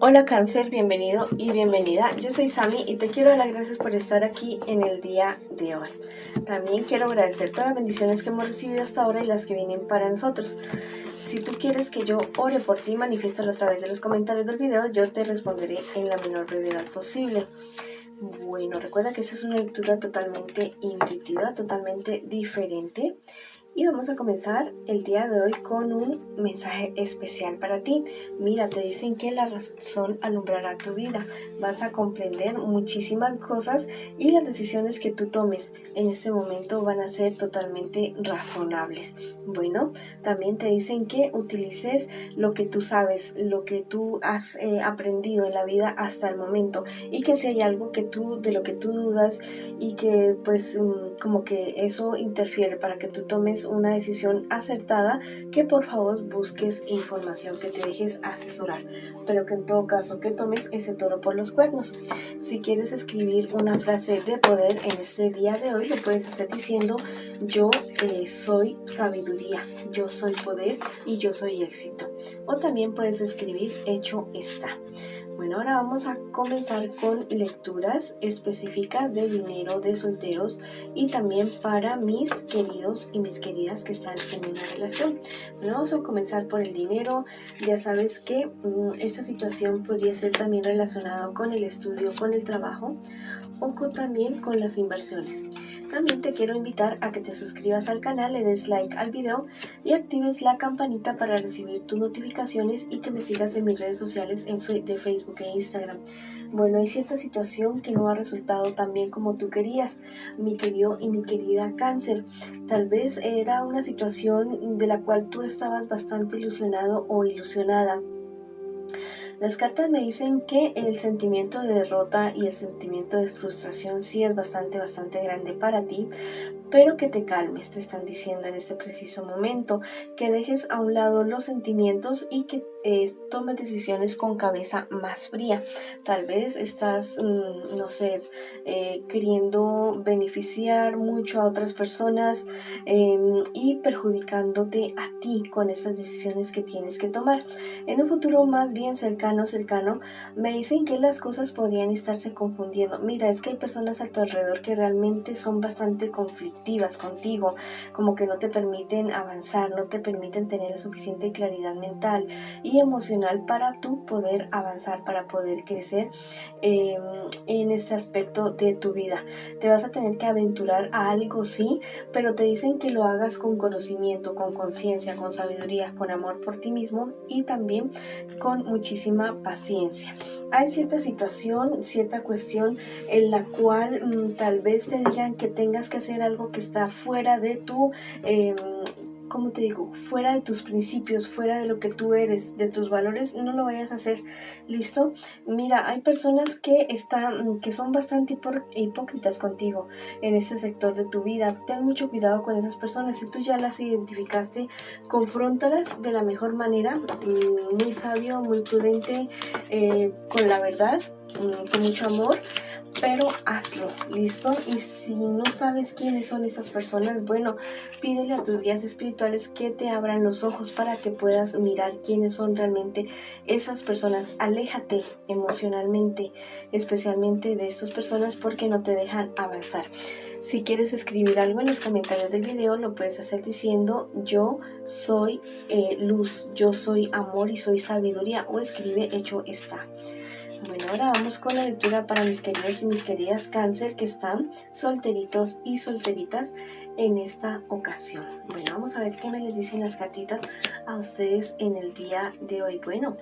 Hola Cáncer, bienvenido y bienvenida. Yo soy Sami y te quiero dar las gracias por estar aquí en el día de hoy. También quiero agradecer todas las bendiciones que hemos recibido hasta ahora y las que vienen para nosotros. Si tú quieres que yo ore por ti, manifiéstalo a través de los comentarios del video, yo te responderé en la menor brevedad posible. Bueno, recuerda que esta es una lectura totalmente intuitiva, totalmente diferente. Y vamos a comenzar el día de hoy con un mensaje especial para ti. Mira, te dicen que la razón alumbrará tu vida. Vas a comprender muchísimas cosas y las decisiones que tú tomes en este momento van a ser totalmente razonables. Bueno, también te dicen que utilices lo que tú sabes, lo que tú has aprendido en la vida hasta el momento, y que si hay algo de lo que tú dudas y que pues como que eso interfiere para que tú tomes una decisión acertada, que por favor busques información, que te dejes asesorar, pero que en todo caso que tomes ese toro por los cuernos. Si quieres escribir una frase de poder en este día de hoy, lo puedes hacer diciendo: yo soy sabiduría, yo soy poder y yo soy éxito. O también puedes escribir: hecho está. Bueno, ahora vamos a comenzar con lecturas específicas de dinero, de solteros y también para mis queridos y mis queridas que están en una relación. Bueno, vamos a comenzar por el dinero. Ya sabes que esta situación podría ser también relacionada con el estudio, con el trabajo o también con las inversiones. También te quiero invitar a que te suscribas al canal, le des like al video y actives la campanita para recibir tus notificaciones, y que me sigas en mis redes sociales de Facebook e Instagram. Bueno, hay cierta situación que no ha resultado tan bien como tú querías, mi querido y mi querida Cáncer. Tal vez era una situación de la cual tú estabas bastante ilusionado o ilusionada. Las cartas me dicen que el sentimiento de derrota y el sentimiento de frustración sí es bastante grande para ti, pero que te calmes, te están diciendo en este preciso momento, que dejes a un lado los sentimientos y que tomes decisiones con cabeza más fría. Tal vez estás, no sé, queriendo beneficiar mucho a otras personas y perjudicándote a ti con estas decisiones que tienes que tomar. En un futuro más bien cercano, me dicen que las cosas podrían estarse confundiendo. Mira, es que hay personas a tu alrededor que realmente son bastante conflictivas contigo, como que no te permiten avanzar, no te permiten tener suficiente claridad mental y emocional para tú poder avanzar, para poder crecer en este aspecto de tu vida. Te vas a tener que aventurar a algo, sí, pero te dicen que lo hagas con conocimiento, con conciencia, con sabiduría, con amor por ti mismo y también con muchísima paciencia. Hay cierta situación, cierta cuestión en la cual tal vez te digan que tengas que hacer algo que está fuera de tu ¿cómo te digo? Fuera de tus principios, fuera de lo que tú eres, de tus valores, no lo vayas a hacer. ¿Listo? Mira, hay personas que son bastante hipócritas contigo en este sector de tu vida. Ten mucho cuidado con esas personas. Si tú ya las identificaste, confróntalas de la mejor manera, muy sabio, muy prudente, con la verdad, con mucho amor, pero hazlo, ¿listo? Y si no sabes quiénes son estas personas, bueno, pídele a tus guías espirituales que te abran los ojos para que puedas mirar quiénes son realmente esas personas. Aléjate emocionalmente, especialmente de estas personas, porque no te dejan avanzar. Si quieres escribir algo en los comentarios del video, lo puedes hacer diciendo: yo soy luz, yo soy amor y soy sabiduría, o escribe: hecho está. Bueno, ahora vamos con la lectura para mis queridos y mis queridas Cáncer que están solteritos y solteritas en esta ocasión. Bueno, vamos a ver qué me les dicen las cartitas a ustedes en el día de hoy. Bueno,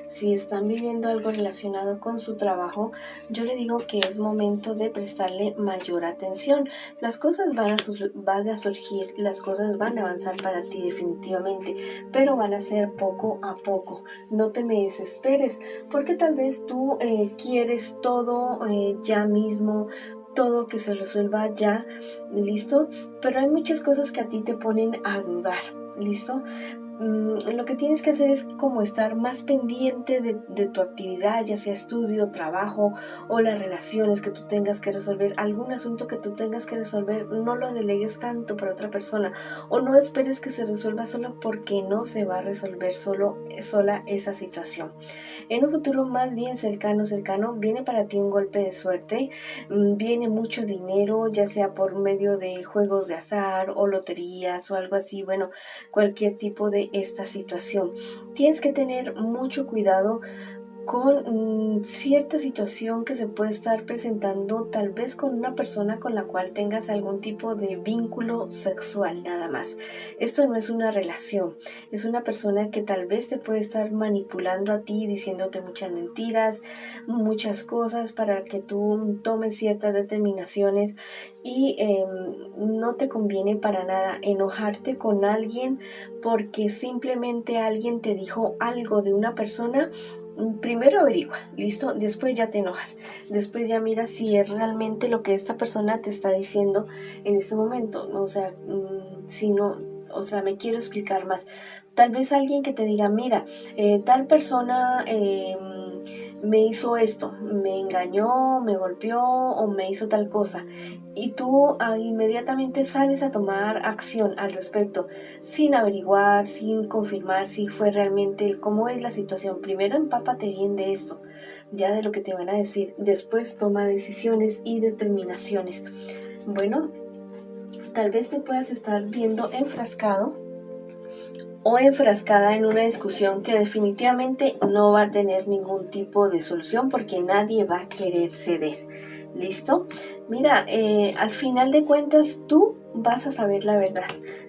si están viviendo algo relacionado con su trabajo, yo le digo que es momento de prestarle mayor atención. Las cosas van a surgir, las cosas van a avanzar para ti definitivamente, pero van a ser poco a poco. No te me desesperes, porque tal vez tú quieres todo ya mismo, todo que se resuelva ya, ¿listo? Pero hay muchas cosas que a ti te ponen a dudar, ¿listo? lo que tienes que hacer es como estar más pendiente de tu actividad, ya sea estudio, trabajo o las relaciones que tú tengas que resolver, algún asunto que tú tengas que resolver. No lo delegues tanto para otra persona o no esperes que se resuelva solo, porque no se va a resolver sola esa situación. En un futuro más bien cercano, viene para ti un golpe de suerte, viene mucho dinero, ya sea por medio de juegos de azar o loterías o algo así, bueno, cualquier tipo de esta situación. Tienes que tener mucho cuidado con cierta situación que se puede estar presentando, tal vez con una persona con la cual tengas algún tipo de vínculo sexual nada más. Esto no es una relación, es una persona que tal vez te puede estar manipulando a ti, diciéndote muchas mentiras, muchas cosas para que tú tomes ciertas determinaciones y no te conviene para nada enojarte con alguien porque simplemente alguien te dijo algo de una persona. Primero averigua, listo, después ya te enojas, después ya mira si es realmente lo que esta persona te está diciendo en este momento, ¿no? O sea, si no, o sea, me quiero explicar más. Tal vez alguien que te diga, mira, tal persona me hizo esto, me engañó, me golpeó o me hizo tal cosa. Y tú inmediatamente sales a tomar acción al respecto, sin averiguar, sin confirmar si fue realmente cómo es la situación. Primero empápate bien de esto, ya de lo que te van a decir. Después toma decisiones y determinaciones. Bueno, tal vez te puedas estar viendo enfrascado o enfrascada en una discusión que definitivamente no va a tener ningún tipo de solución porque nadie va a querer ceder. ¿Listo? Mira, al final de cuentas tú vas a saber la verdad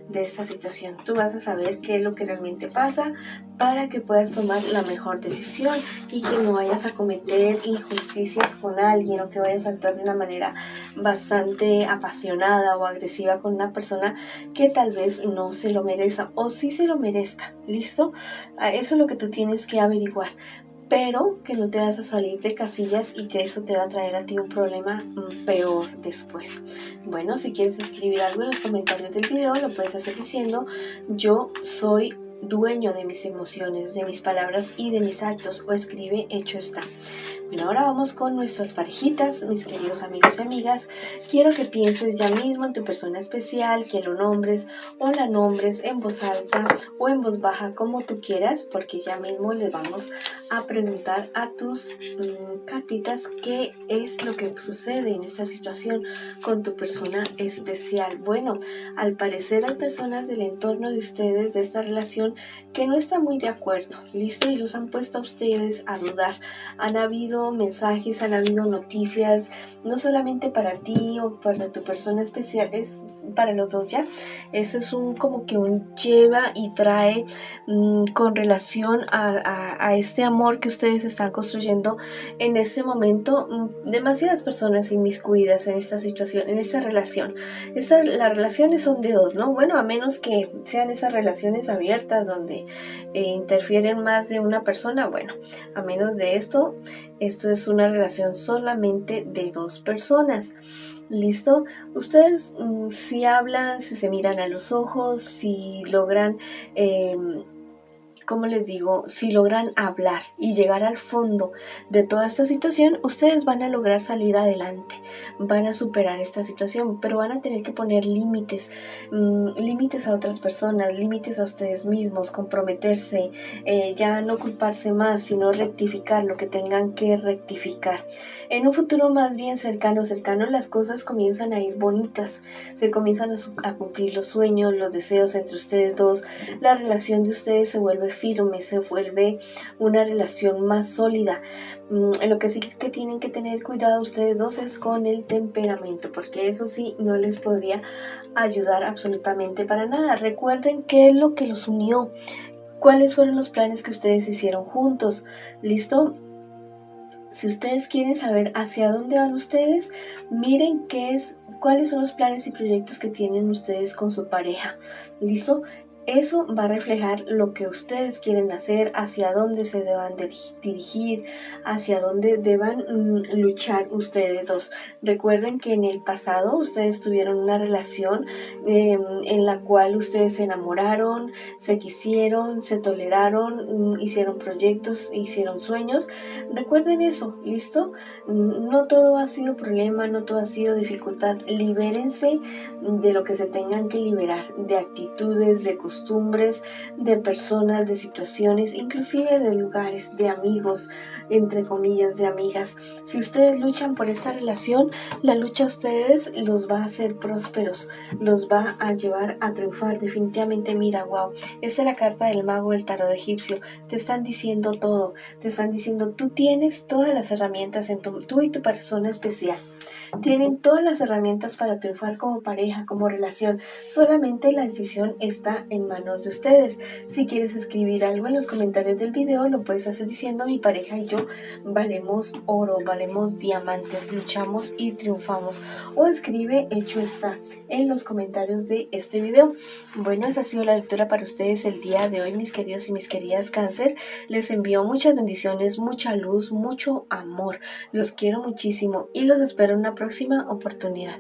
de esta situación. Tú vas a saber qué es lo que realmente pasa para que puedas tomar la mejor decisión y que no vayas a cometer injusticias con alguien o que vayas a actuar de una manera bastante apasionada o agresiva con una persona que tal vez no se lo merezca o sí se lo merezca. ¿Listo? Eso es lo que tú tienes que averiguar, pero que no te vas a salir de casillas y que eso te va a traer a ti un problema peor después. Bueno, si quieres escribir algo en los comentarios del video, lo puedes hacer diciendo: yo soy dueño de mis emociones, de mis palabras y de mis actos, o escribe: hecho está. Bueno, ahora vamos con nuestras parejitas, mis queridos amigos y amigas. Quiero que pienses ya mismo en tu persona especial, que lo nombres o la nombres en voz alta o en voz baja, como tú quieras, porque ya mismo les vamos a preguntar a tus cartitas qué es lo que sucede en esta situación con tu persona especial. Bueno, al parecer hay personas del entorno de ustedes, de esta relación, que no están muy de acuerdo, ¿listo? Y los han puesto a ustedes a dudar. Han habido mensajes, han habido noticias, no solamente para ti o para tu persona especial, es para los dos ya. Eso es como que un lleva y trae con relación a este amor que ustedes están construyendo en este momento. Demasiadas personas inmiscuidas en esta situación, en esta relación. Las relaciones son de dos, ¿no? Bueno, a menos que sean esas relaciones abiertas donde interfieren más de una persona. Bueno, a menos de esto es una relación solamente de dos personas. ¿Listo? Ustedes si hablan, si se miran a los ojos, si logran como les digo, si logran hablar y llegar al fondo de toda esta situación, ustedes van a lograr salir adelante, van a superar esta situación, pero van a tener que poner límites, límites a otras personas, límites a ustedes mismos, comprometerse, ya no culparse más, sino rectificar lo que tengan que rectificar. En un futuro más bien cercano, las cosas comienzan a ir bonitas, se comienzan a cumplir los sueños, los deseos entre ustedes dos, la relación de ustedes se vuelve firme, se vuelve una relación más sólida. Lo que sí que tienen que tener cuidado ustedes dos es con el temperamento, porque eso sí no les podría ayudar absolutamente para nada. Recuerden qué es lo que los unió, cuáles fueron los planes que ustedes hicieron juntos. ¿Listo? Si ustedes quieren saber hacia dónde van ustedes, miren cuáles son los planes y proyectos que tienen ustedes con su pareja. ¿Listo? Eso va a reflejar lo que ustedes quieren hacer, hacia dónde se deban dirigir, hacia dónde deban luchar ustedes dos. Recuerden que en el pasado ustedes tuvieron una relación en la cual ustedes se enamoraron, se quisieron, se toleraron, hicieron proyectos, hicieron sueños. Recuerden eso, ¿listo? No todo ha sido problema, no todo ha sido dificultad. Libérense de lo que se tengan que liberar, de actitudes, de costumbres, de personas, de situaciones, inclusive de lugares, de amigos, entre comillas, de amigas. Si ustedes luchan por esta relación, la lucha a ustedes los va a hacer prósperos, los va a llevar a triunfar. Definitivamente, mira, wow, esta es la carta del mago del tarot egipcio. Te están diciendo todo, te están diciendo, tú tienes todas las herramientas tú y tu persona especial. Tienen todas las herramientas para triunfar como pareja, como relación. Solamente la decisión está en manos de ustedes. Si quieres escribir algo en los comentarios del video, lo puedes hacer diciendo: mi pareja y yo valemos oro, valemos diamantes, luchamos y triunfamos. O escribe: hecho está, en los comentarios de este video. Bueno, esa ha sido la lectura para ustedes el día de hoy, mis queridos y mis queridas Cáncer. Les envío muchas bendiciones, mucha luz, mucho amor. Los quiero muchísimo y los espero en una próxima oportunidad.